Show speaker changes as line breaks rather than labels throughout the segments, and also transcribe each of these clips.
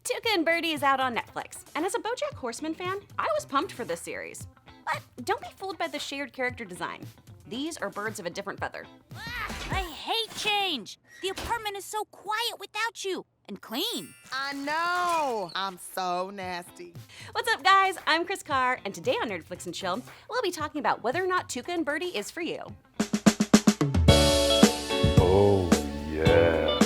Tuca and Bertie is out on Netflix, and as a BoJack Horseman fan, I was pumped for this series. But don't be fooled by the shared character design. These are birds of a different feather.
I hate change. The apartment is so quiet without you, and clean.
I know. I'm so nasty.
What's up, guys? I'm Kris Carr, and today on Nerdflix and Chill, we'll be talking about whether or not Tuca and Bertie is for you.
Oh, yeah.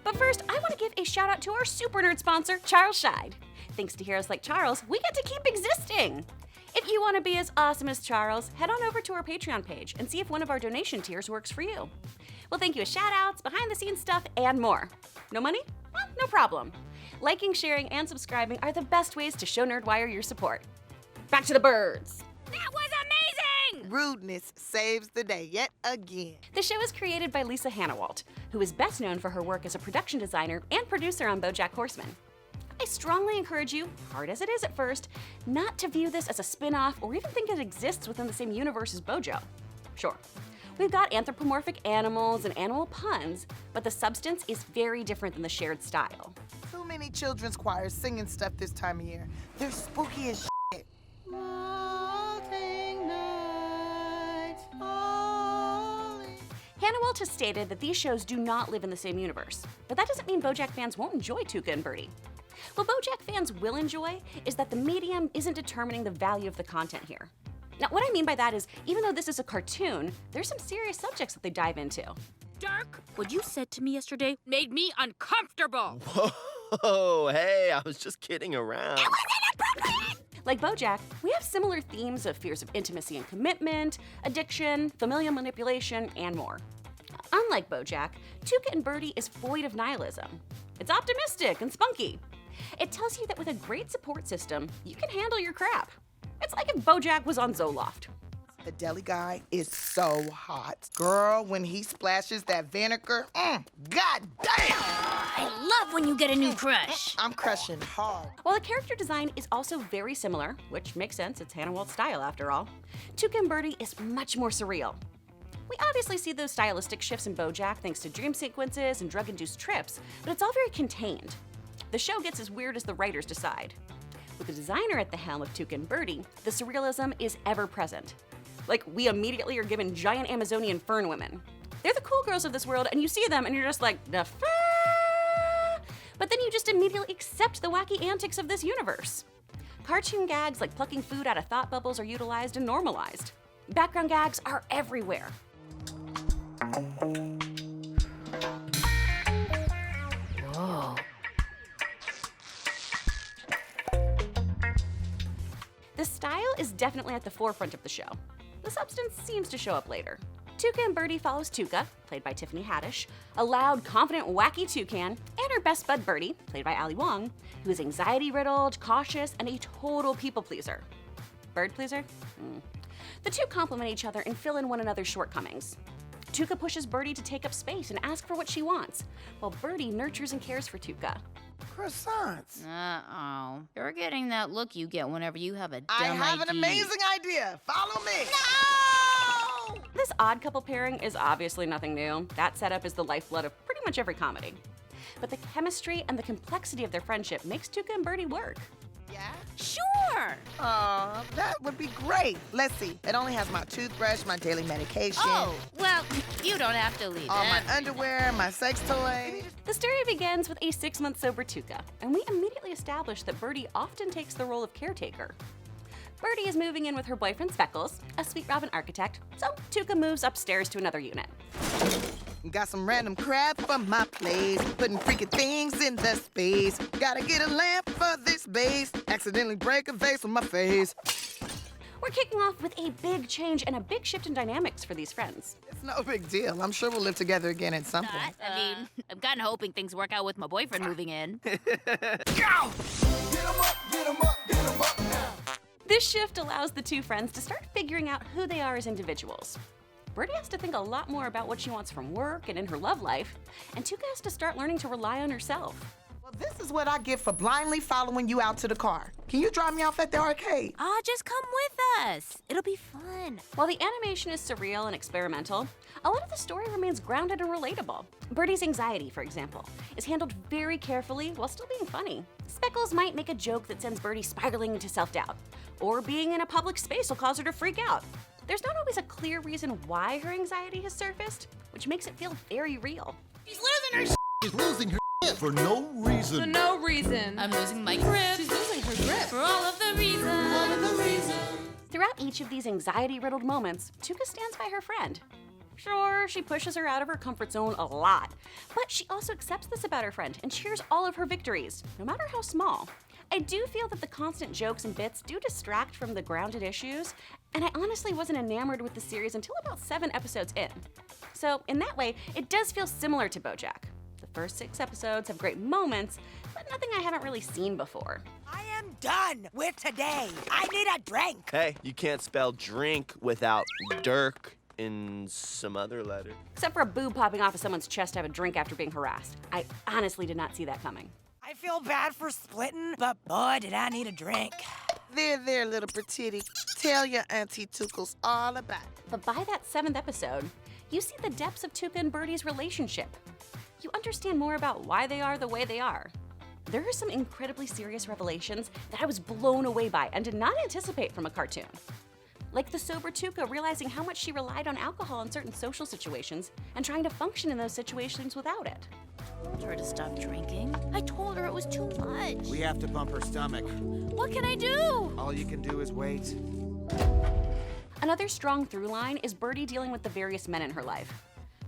But first, I want to give a shout out to our super nerd sponsor, Charles Scheid. Thanks to heroes like Charles, we get to keep existing. If you want to be as awesome as Charles, head on over to our Patreon page and see if one of our donation tiers works for you. We'll thank you with shout-outs, behind-the-scenes stuff, and more. No money? Well, no problem. Liking, sharing, and subscribing are the best ways to show Nerdwire your support. Back to the birds.
That was amazing!
Rudeness saves the day yet again.
The show is created by Lisa Hannawalt, who is best known for her work as a production designer and producer on BoJack Horseman. I strongly encourage you, hard as it is at first, not to view this as a spin-off or even think it exists within the same universe as BoJo. Sure, we've got anthropomorphic animals and animal puns, but the substance is very different than the shared style.
Too many children's choirs singing stuff this time of year. They're spooky as shit.
Hannawalt has stated that these shows do not live in the same universe, but that doesn't mean BoJack fans won't enjoy Tuca and Bertie. What BoJack fans will enjoy is that the medium isn't determining the value of the content here. Now, what I mean by that is, even though this is a cartoon, there's some serious subjects that they dive into.
Dirk, what you said to me yesterday made me uncomfortable.
Whoa, hey, I was just kidding around.
It was inappropriate!
Like BoJack, we have similar themes of fears of intimacy and commitment, addiction, familial manipulation, and more. Unlike BoJack, Tuca and Bertie is void of nihilism. It's optimistic and spunky. It tells you that with a great support system, you can handle your crap. It's like if BoJack was on Zoloft.
The deli guy is so hot. Girl, when he splashes that vinegar, god damn!
I love when you get a new crush.
I'm crushing hard.
While the character design is also very similar, which makes sense, it's Hannawalt's style after all, Tuca and Bertie is much more surreal. We obviously see those stylistic shifts in BoJack thanks to dream sequences and drug-induced trips, but it's all very contained. The show gets as weird as the writers decide. With the designer at the helm of Tuca and Bertie, the surrealism is ever present. Like, we immediately are given giant Amazonian fern women. They're the cool girls of this world, and you see them and you're just like, the but then you just immediately accept the wacky antics of this universe. Cartoon gags like plucking food out of thought bubbles are utilized and normalized. Background gags are everywhere.
Whoa.
The style is definitely at the forefront of the show. The substance seems to show up later. Tuca and Bertie follows Tuca, played by Tiffany Haddish, a loud, confident, wacky toucan, and her best bud Bertie, played by Ali Wong, who is anxiety-riddled, cautious, and a total people-pleaser. Bird pleaser? The two complement each other and fill in one another's shortcomings. Tuca pushes Bertie to take up space and ask for what she wants, while Bertie nurtures and cares for Tuca.
Croissants.
Uh-oh. You're getting that look you get whenever you have a dumb
I have an
idea.
amazing idea. Follow me.
No!
This odd couple pairing is obviously nothing new. That setup is the lifeblood of pretty much every comedy. But the chemistry and the complexity of their friendship makes Tuca and Bertie work.
Yeah?
Sure!
That would be great. Let's see. It only has my toothbrush, my daily medication.
Oh, well, you don't have to leave
all my
everything.
underwear, my sex toy.
The story begins with a 6-month sober Tuca, and we immediately establish that Bertie often takes the role of caretaker. Bertie is moving in with her boyfriend Speckles, a sweet Robin architect, so Tuca moves upstairs to another unit.
Got some random crap from my place, putting freaking things in the space. Gotta get a lamp for this base. Accidentally break a vase with my face.
We're kicking off with a big change and a big shift in dynamics for these friends.
It's no big deal. I'm sure we'll live together again at some point.
I mean, I'm kind of hoping things work out with my boyfriend moving in.
This shift allows the two friends to start figuring out who they are as individuals. Bertie has to think a lot more about what she wants from work and in her love life, and Tuca has to start learning to rely on herself.
Well, this is what I get for blindly following you out to the car. Can you drop me off at the arcade?
Just come with us. It'll be fun.
While the animation is surreal and experimental, a lot of the story remains grounded and relatable. Bertie's anxiety, for example, is handled very carefully while still being funny. Speckles might make a joke that sends Bertie spiraling into self-doubt, or being in a public space will cause her to freak out. There's not always a clear reason why her anxiety has surfaced, which makes it feel very real.
She's losing her for no reason.
For no reason.
I'm losing my grip.
She's losing her grip.
For all of the reasons.
Throughout each of these anxiety-riddled moments, Tuca stands by her friend. Sure, she pushes her out of her comfort zone a lot, but she also accepts this about her friend and cheers all of her victories, no matter how small. I do feel that the constant jokes and bits do distract from the grounded issues, and I honestly wasn't enamored with the series until about 7 episodes in. So, in that way, it does feel similar to BoJack. The first 6 episodes have great moments, but nothing I haven't really seen before.
I am done with today. I need a drink.
Hey, you can't spell drink without Dirk in some other letter.
Except for a boob popping off of someone's chest to have a drink after being harassed. I honestly did not see that coming.
I feel bad for splitting, but boy, did I need a drink.
There, little petite. Tell your Auntie Tuckles all about it.
But by that 7th episode, you see the depths of Tuca and Bertie's relationship. You understand more about why they are the way they are. There are some incredibly serious revelations that I was blown away by and did not anticipate from a cartoon. Like the sober Tuca realizing how much she relied on alcohol in certain social situations and trying to function in those situations without it.
I told her to stop drinking. I told her it was too much.
We have to pump her stomach.
What can I do?
All you can do is wait.
Another strong through line is Bertie dealing with the various men in her life.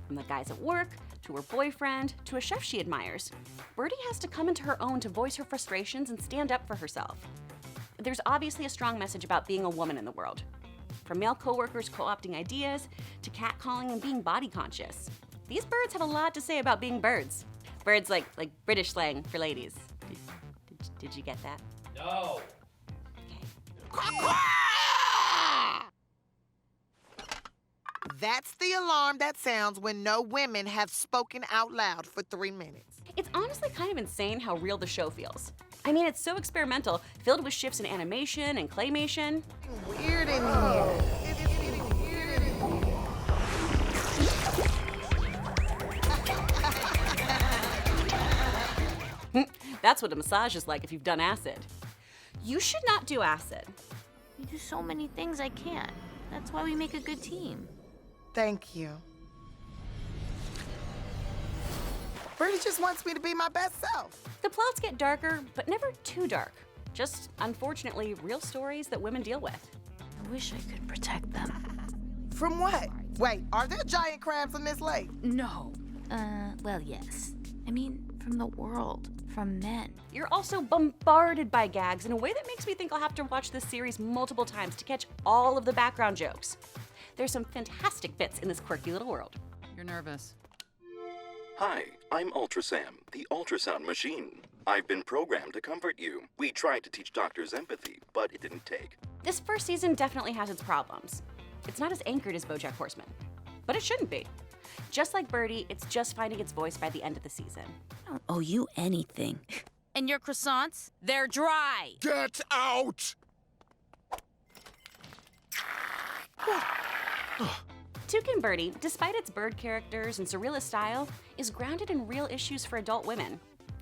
From the guys at work, to her boyfriend, to a chef she admires, Bertie has to come into her own to voice her frustrations and stand up for herself. There's obviously a strong message about being a woman in the world. From male coworkers co-opting ideas, to catcalling and being body conscious. These birds have a lot to say about being birds. Birds like British slang for ladies. Did you get that?
No.
That's the alarm that sounds when no women have spoken out loud for 3 minutes.
It's honestly kind of insane how real the show feels. I mean, it's so experimental, filled with shifts in animation and claymation.
Weird in here. It's getting weird in here.
That's what a massage is like if you've done acid. You should not do acid.
You do so many things I can't. That's why we make a good team.
Thank you. Bertie just wants me to be my best self.
The plots get darker, but never too dark. Just, unfortunately, real stories that women deal with.
I wish I could protect them.
From what? Wait, are there giant crabs in this lake?
No. Well, yes. I mean, from the world. From men.
You're also bombarded by gags in a way that makes me think I'll have to watch this series multiple times to catch all of the background jokes. There's some fantastic bits in this quirky little world.
You're nervous.
Hi, I'm Ultra Sam, the ultrasound machine. I've been programmed to comfort you. We tried to teach doctors empathy, but it didn't take.
This first season definitely has its problems. It's not as anchored as BoJack Horseman, but it shouldn't be. Just like Bertie, it's just finding its voice by the end of the season.
I don't owe you anything. And your croissants? They're dry.
Get out!
Tuca and Bertie, despite its bird characters and surrealist style, is grounded in real issues for adult women.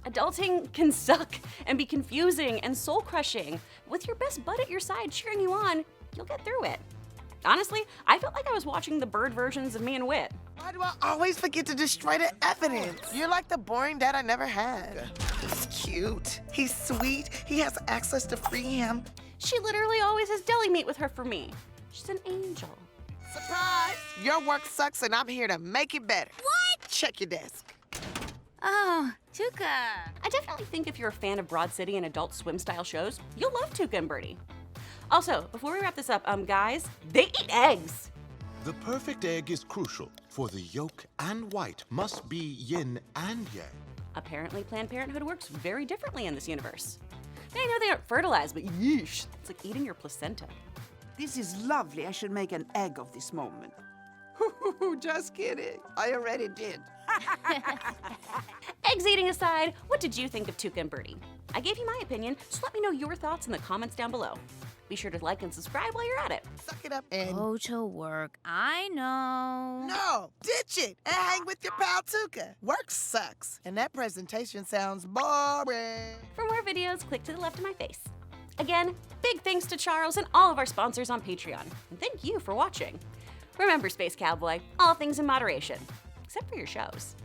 Adulting can suck and be confusing and soul-crushing. With your best bud at your side cheering you on, you'll get through it. Honestly, I felt like I was watching the bird versions of me and Wit.
Why do I always forget to destroy the evidence? You're like the boring dad I never had. He's cute. He's sweet. He has access to free him.
She literally always has deli meat with her for me. She's an angel.
Surprise! Your work sucks and I'm here to make it better.
What?
Check your desk.
Oh, Tuca.
I definitely think if you're a fan of Broad City and Adult Swim style shows, you'll love Tuca and Bertie. Also, before we wrap this up, guys, they eat eggs.
The perfect egg is crucial, for the yolk and white must be yin and yang.
Apparently, Planned Parenthood works very differently in this universe. I know they aren't fertilized, but yeesh, it's like eating your placenta.
This is lovely. I should make an egg of this moment. Just kidding. I already did.
Eggs eating aside, what did you think of Tuca and Bertie? I gave you my opinion, so let me know your thoughts in the comments down below. Be sure to like and subscribe while you're at it.
Suck it up and...
Go to work. I know.
No, ditch it and hang with your pal Tuca. Work sucks, and that presentation sounds boring.
For more videos, click to the left of my face. Again, big thanks to Charles and all of our sponsors on Patreon. And thank you for watching. Remember, Space Cowboy, all things in moderation, except for your shows.